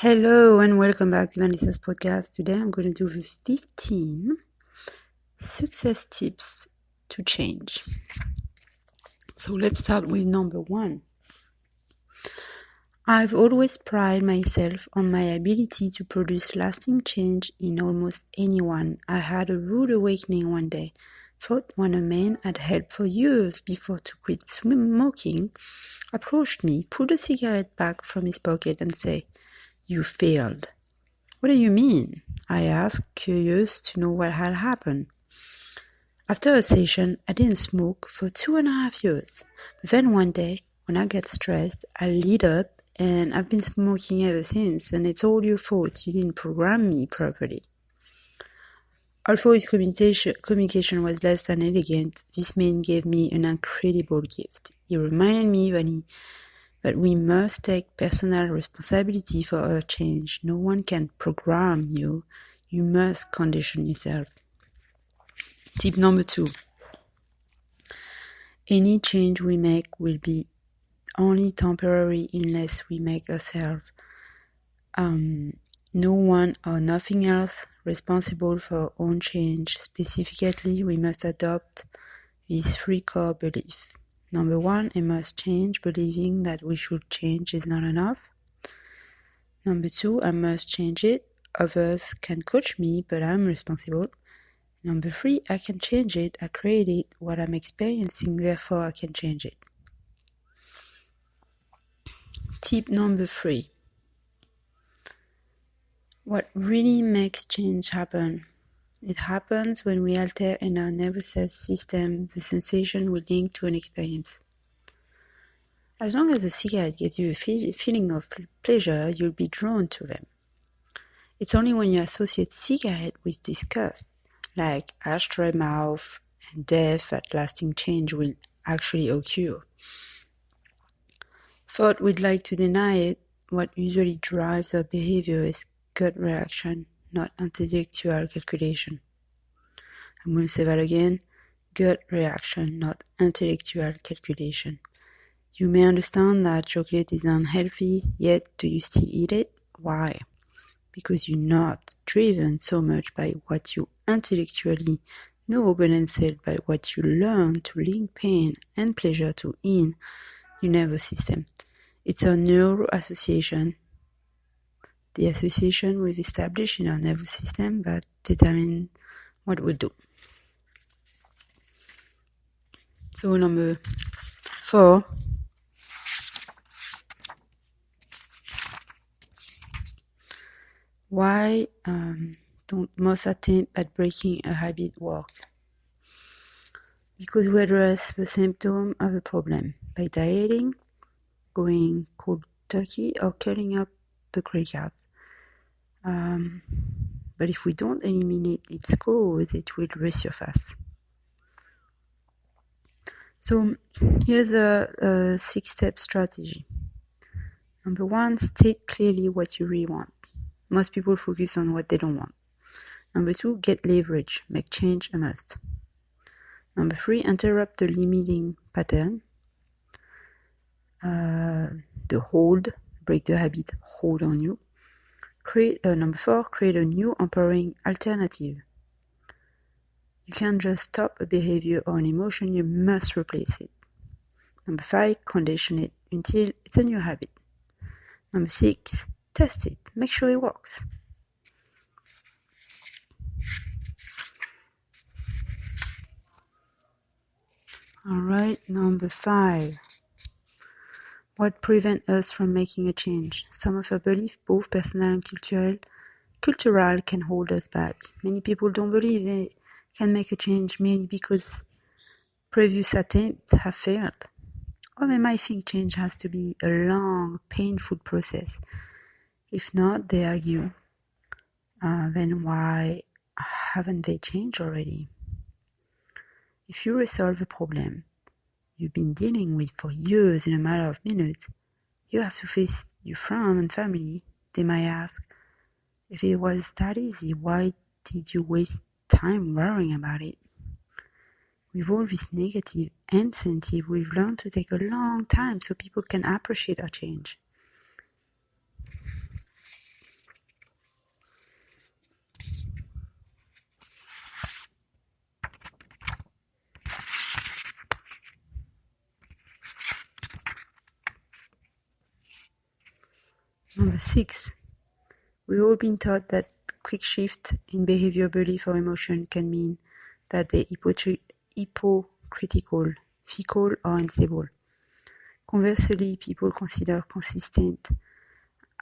Hello and welcome back to Vanisa's podcast. Today I'm going to do the 15 success tips to change. So let's start with number 1. I've always prided myself on my ability to produce lasting change in almost anyone. I had a rude awakening one day. Thought when a man I'd helped for years before to quit smoking approached me, pulled a cigarette back from his pocket and said, "You failed." "What do you mean?" I asked, curious to know what had happened. After a session, I didn't smoke for 2.5 years. But then one day, when I get stressed, I lit up and I've been smoking ever since, and it's all your fault. You didn't program me properly. Although his communication was less than elegant, this man gave me an incredible gift. He reminded me that we must take personal responsibility for our change. No one can program you. You must condition yourself. Tip number 2. Any change we make will be only temporary unless we make ourselves no one or nothing else responsible for our own change. Specifically, we must adopt these 3 core beliefs. Number 1, I must change. Believing that we should change is not enough. Number 2, I must change it. Others can coach me, but I'm responsible. Number 3, I can change it. I created what I'm experiencing, therefore I can change it. Tip number 3. What really makes change happen? It happens when we alter in our nervous system the sensation we link to an experience. As long as a cigarette gives you a feeling of pleasure, you'll be drawn to them. It's only when you associate cigarette with disgust, like ashtray mouth and death, that lasting change will actually occur. Thought we'd like to deny it, what usually drives our behavior is gut reaction, not intellectual calculation. I'm going to say that again. Gut reaction, not intellectual calculation. You may understand that chocolate is unhealthy, yet do you still eat it? Why? Because you're not driven so much by what you intellectually know, but instead by what you learn to link pain and pleasure to in your nervous system. It's a neural association, the association we've established in our nervous system that determine what we do. So number 4, why don't most attempt at breaking a habit work? Because we address the symptom of the problem by dieting, going cold turkey, or cutting up the cricket. But if we don't eliminate its cause, it will resurface. So here's a 6-step strategy. Number 1, state clearly what you really want. Most people focus on what they don't want. Number 2, get leverage. Make change a must. Number 3, interrupt the limiting pattern. The hold, break the habit, hold on you. Number 4, create a new empowering alternative. You can't just stop a behavior or an emotion, you must replace it. Number 5, condition it until it's a new habit. Number 6, test it, make sure it works. Alright, number 5. What prevents us from making a change? Some of our beliefs, both personal and cultural, can hold us back. Many people don't believe they can make a change merely because previous attempts have failed. Or they might think change has to be a long, painful process. If not, they argue, then why haven't they changed already? If you resolve a problem you've been dealing with for years in a matter of minutes, you have to face your friends and family. They might ask, if it was that easy, why did you waste time worrying about it? With all this negative incentive, we've learned to take a long time so people can appreciate our change. Number 6. We've all been taught that quick shift in behavior, belief, or emotion can mean that they're hypocritical, fickle, or unstable. Conversely, people consider consistent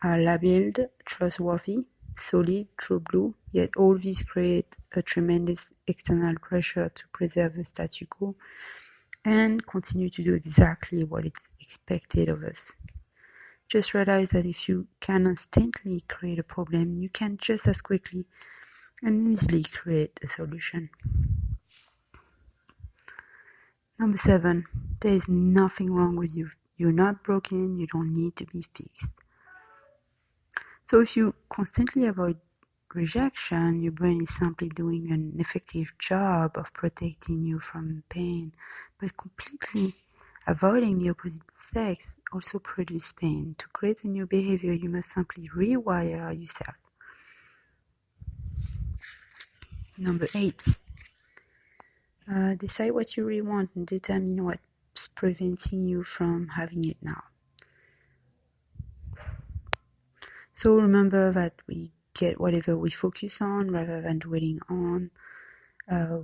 are labeled trustworthy, solid, true blue, yet all these create a tremendous external pressure to preserve the status quo and continue to do exactly what is expected of us. Just realize that if you can instantly create a problem, you can just as quickly and easily create a solution. Number 7, there is nothing wrong with you. You're not broken, you don't need to be fixed. So if you constantly avoid rejection, your brain is simply doing an effective job of protecting you from pain, but completely avoiding the opposite sex also produces pain. To create a new behavior, you must simply rewire yourself. Number 8. Decide what you really want and determine what's preventing you from having it now. So remember that we get whatever we focus on rather than dwelling on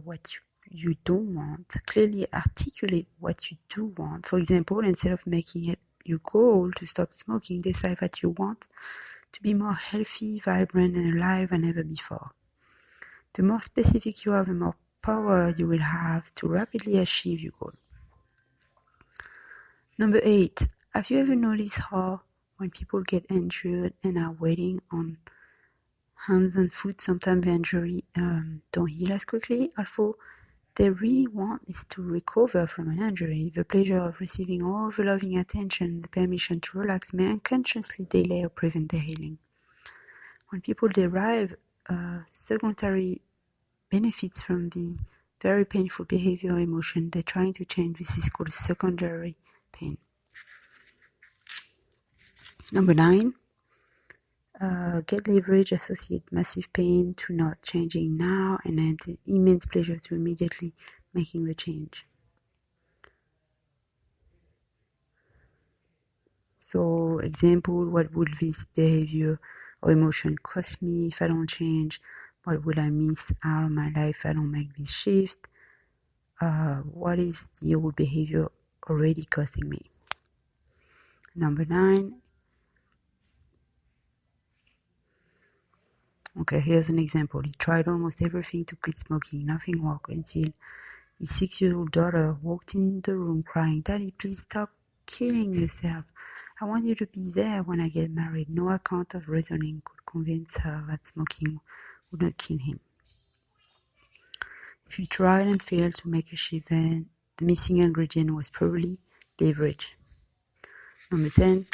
what you don't want. Clearly articulate what you do want. For example, instead of making it your goal to stop smoking, decide that you want to be more healthy, vibrant, and alive than ever before. The more specific you are, the more power you will have to rapidly achieve your goal. Number 8. Have you ever noticed how when people get injured and are waiting on hands and foot, sometimes the injury don't heal as quickly? Although they really want is to recover from an injury, the pleasure of receiving all the loving attention, the permission to relax may unconsciously delay or prevent their healing. When people derive secondary benefits from the very painful behavior or emotion they're trying to change, this is called secondary pain. Number 9. Get leverage, associate massive pain to not changing now and immense pleasure to immediately making the change. So, example, what would this behavior or emotion cost me if I don't change? What will I miss out of my life if I don't make this shift? What is the old behavior already costing me? Number 9. Okay, here's an example. He tried almost everything to quit smoking. Nothing worked until his 6-year-old daughter walked in the room crying, "Daddy, please stop killing yourself. I want you to be there when I get married." No account of reasoning could convince her that smoking would not kill him. If you tried and failed to make a shift, then the missing ingredient was probably leverage. Number 10.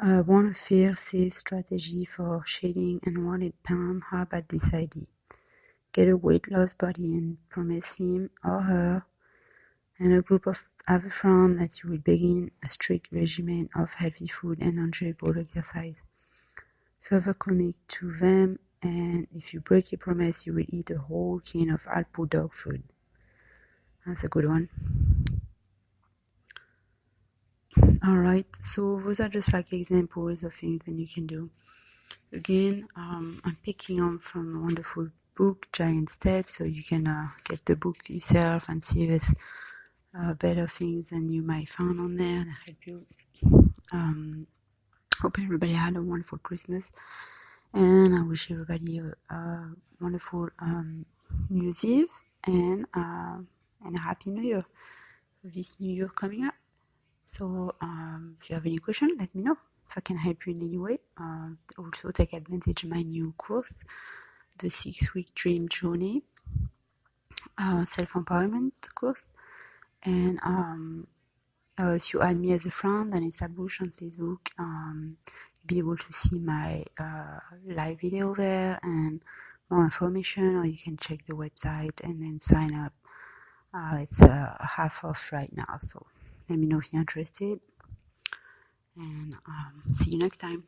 Want a fair, safe strategy for shedding unwanted pain? How about this idea? Get a weight loss buddy and promise him or her and a group of other friends that you will begin a strict regimen of healthy food and enjoyable exercise. Further commit to them, and if you break your promise, you will eat a whole can of Alpo dog food. That's a good one. Alright, so those are just like examples of things that you can do. Again, I'm picking up from a wonderful book, Giant Steps, so you can get the book yourself and see there's better things than you might find on there that help you. Hope everybody had a wonderful Christmas, and I wish everybody a wonderful New Year's Eve and a Happy New Year, this New Year coming up. So if you have any question, let me know. If I can help you in any way. Also take advantage of my new course, the 6-week Dream Journey self-empowerment course. And if you add me as a friend, Vanessa Bush on Facebook, you'll be able to see my live video there and more information, or you can check the website and then sign up. It's half off right now, so let me know if you're interested, and see you next time.